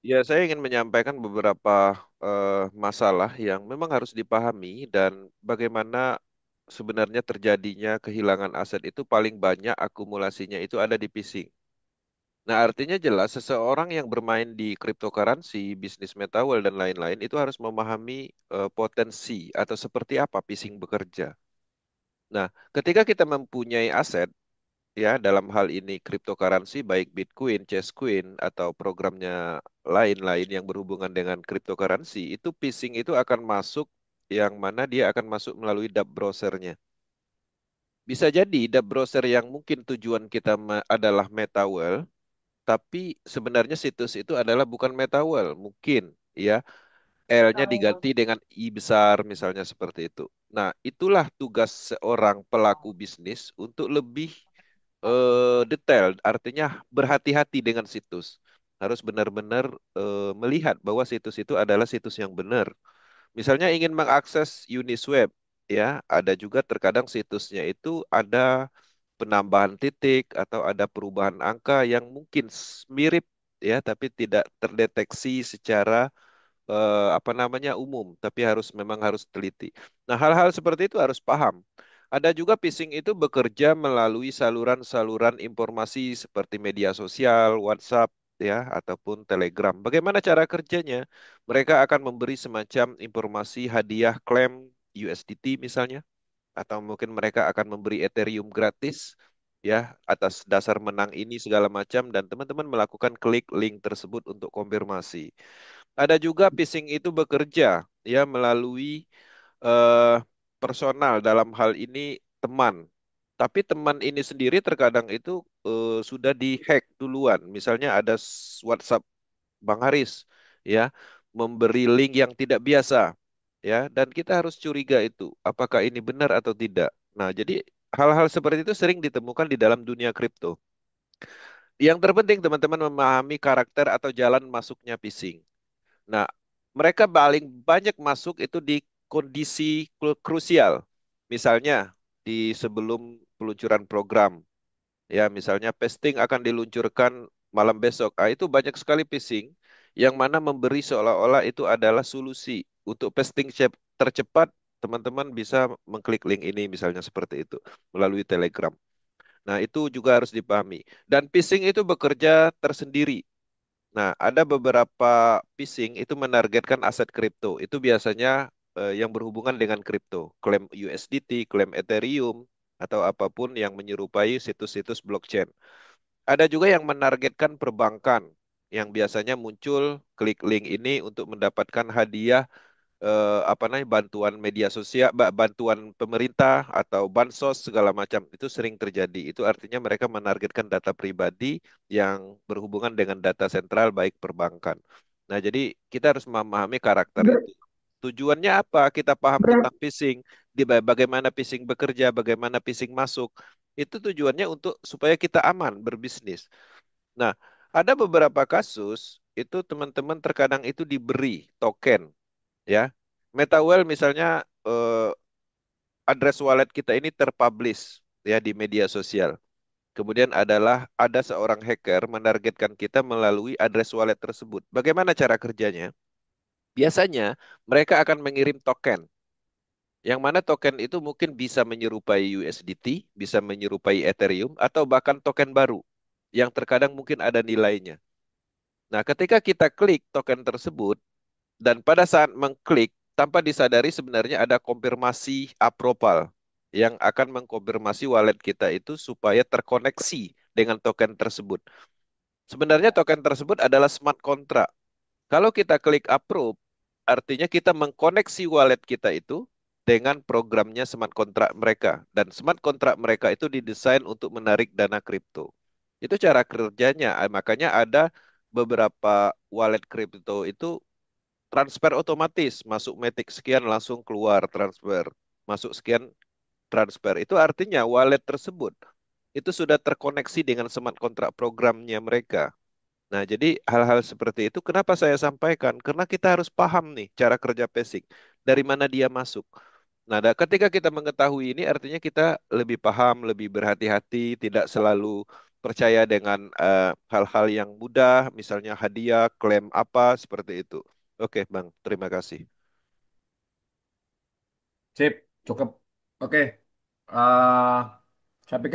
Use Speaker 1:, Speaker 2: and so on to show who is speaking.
Speaker 1: Ya, saya ingin menyampaikan beberapa masalah yang memang harus dipahami dan bagaimana sebenarnya terjadinya kehilangan aset itu paling banyak akumulasinya itu ada di phishing. Nah, artinya jelas seseorang yang bermain di cryptocurrency, bisnis metaverse dan lain-lain itu harus memahami potensi atau seperti apa phishing bekerja. Nah, ketika kita mempunyai aset ya dalam hal ini cryptocurrency baik Bitcoin, Chesscoin atau programnya lain-lain yang berhubungan dengan cryptocurrency itu phishing itu akan masuk yang mana dia akan masuk melalui dap browsernya. Bisa jadi dap browser yang mungkin tujuan kita adalah MetaWall, tapi sebenarnya situs itu adalah bukan MetaWall, mungkin ya L-nya
Speaker 2: Oh,
Speaker 1: diganti dengan I besar misalnya seperti itu. Nah, itulah tugas seorang pelaku bisnis untuk lebih detail, artinya berhati-hati dengan situs. Harus benar-benar melihat bahwa situs itu adalah situs yang benar. Misalnya ingin mengakses Unisweb, ya, ada juga terkadang situsnya itu ada penambahan titik atau ada perubahan angka yang mungkin mirip ya, tapi tidak terdeteksi secara apa namanya umum, tapi memang harus teliti. Nah, hal-hal seperti itu harus paham. Ada juga phishing itu bekerja melalui saluran-saluran informasi seperti media sosial, WhatsApp, ya, ataupun Telegram. Bagaimana cara kerjanya? Mereka akan memberi semacam informasi hadiah klaim USDT misalnya, atau mungkin mereka akan memberi Ethereum gratis, ya, atas dasar menang ini segala macam, dan teman-teman melakukan klik link tersebut untuk konfirmasi. Ada juga phishing itu bekerja ya melalui eh, personal dalam hal ini teman. Tapi teman ini sendiri terkadang itu sudah dihack duluan. Misalnya ada WhatsApp Bang Haris ya memberi link yang tidak biasa ya dan kita harus curiga itu apakah ini benar atau tidak. Nah, jadi hal-hal seperti itu sering ditemukan di dalam dunia kripto. Yang terpenting teman-teman memahami karakter atau jalan masuknya phishing. Nah, mereka paling banyak masuk itu di kondisi krusial. Misalnya di sebelum peluncuran program, ya misalnya pesting akan diluncurkan malam besok. Ah, itu banyak sekali phishing yang mana memberi seolah-olah itu adalah solusi untuk pesting tercepat. Teman-teman bisa mengklik link ini misalnya seperti itu melalui Telegram. Nah, itu juga harus dipahami. Dan phishing itu bekerja tersendiri. Nah, ada beberapa phishing itu menargetkan aset kripto. Itu biasanya yang berhubungan dengan kripto, klaim USDT, klaim Ethereum, atau apapun yang menyerupai situs-situs blockchain. Ada juga yang menargetkan perbankan, yang biasanya muncul klik link ini untuk mendapatkan hadiah apa namanya bantuan media sosial, bantuan pemerintah atau bansos segala macam itu sering terjadi. Itu artinya mereka menargetkan data pribadi yang berhubungan dengan data sentral baik perbankan. Nah, jadi kita harus memahami karakter
Speaker 2: ber-
Speaker 1: itu. Tujuannya apa? Kita paham
Speaker 2: berat,
Speaker 1: tentang phishing, bagaimana phishing bekerja, bagaimana phishing masuk. Itu tujuannya untuk supaya kita aman berbisnis. Nah, ada beberapa kasus itu teman-teman terkadang itu diberi token ya. MetaWell misalnya address wallet kita ini terpublish ya di media sosial. Kemudian ada seorang hacker menargetkan kita melalui address wallet tersebut. Bagaimana cara kerjanya? Biasanya mereka akan mengirim token. Yang mana token itu mungkin bisa menyerupai USDT, bisa menyerupai Ethereum, atau bahkan token baru yang terkadang mungkin ada nilainya. Nah, ketika kita klik token tersebut, dan pada saat mengklik, tanpa disadari sebenarnya ada konfirmasi approval yang akan mengkonfirmasi wallet kita itu supaya terkoneksi dengan token tersebut. Sebenarnya token tersebut adalah smart contract. Kalau kita klik approve, artinya kita mengkoneksi wallet kita itu dengan programnya smart contract mereka. Dan smart contract mereka itu didesain untuk menarik dana kripto. Itu cara kerjanya. Makanya ada beberapa wallet kripto itu transfer otomatis, masuk Matic sekian langsung keluar transfer, masuk sekian transfer. Itu artinya wallet tersebut itu sudah terkoneksi dengan smart contract programnya mereka. Nah, jadi hal-hal seperti itu kenapa saya sampaikan? Karena kita harus paham nih cara kerja basic, dari mana dia masuk. Nah, ketika kita mengetahui ini artinya kita lebih paham, lebih berhati-hati, tidak selalu percaya dengan hal-hal yang mudah, misalnya hadiah, klaim apa, seperti itu. Oke, Bang, terima kasih.
Speaker 2: Sip, cukup. Oke. Eh, saya pikir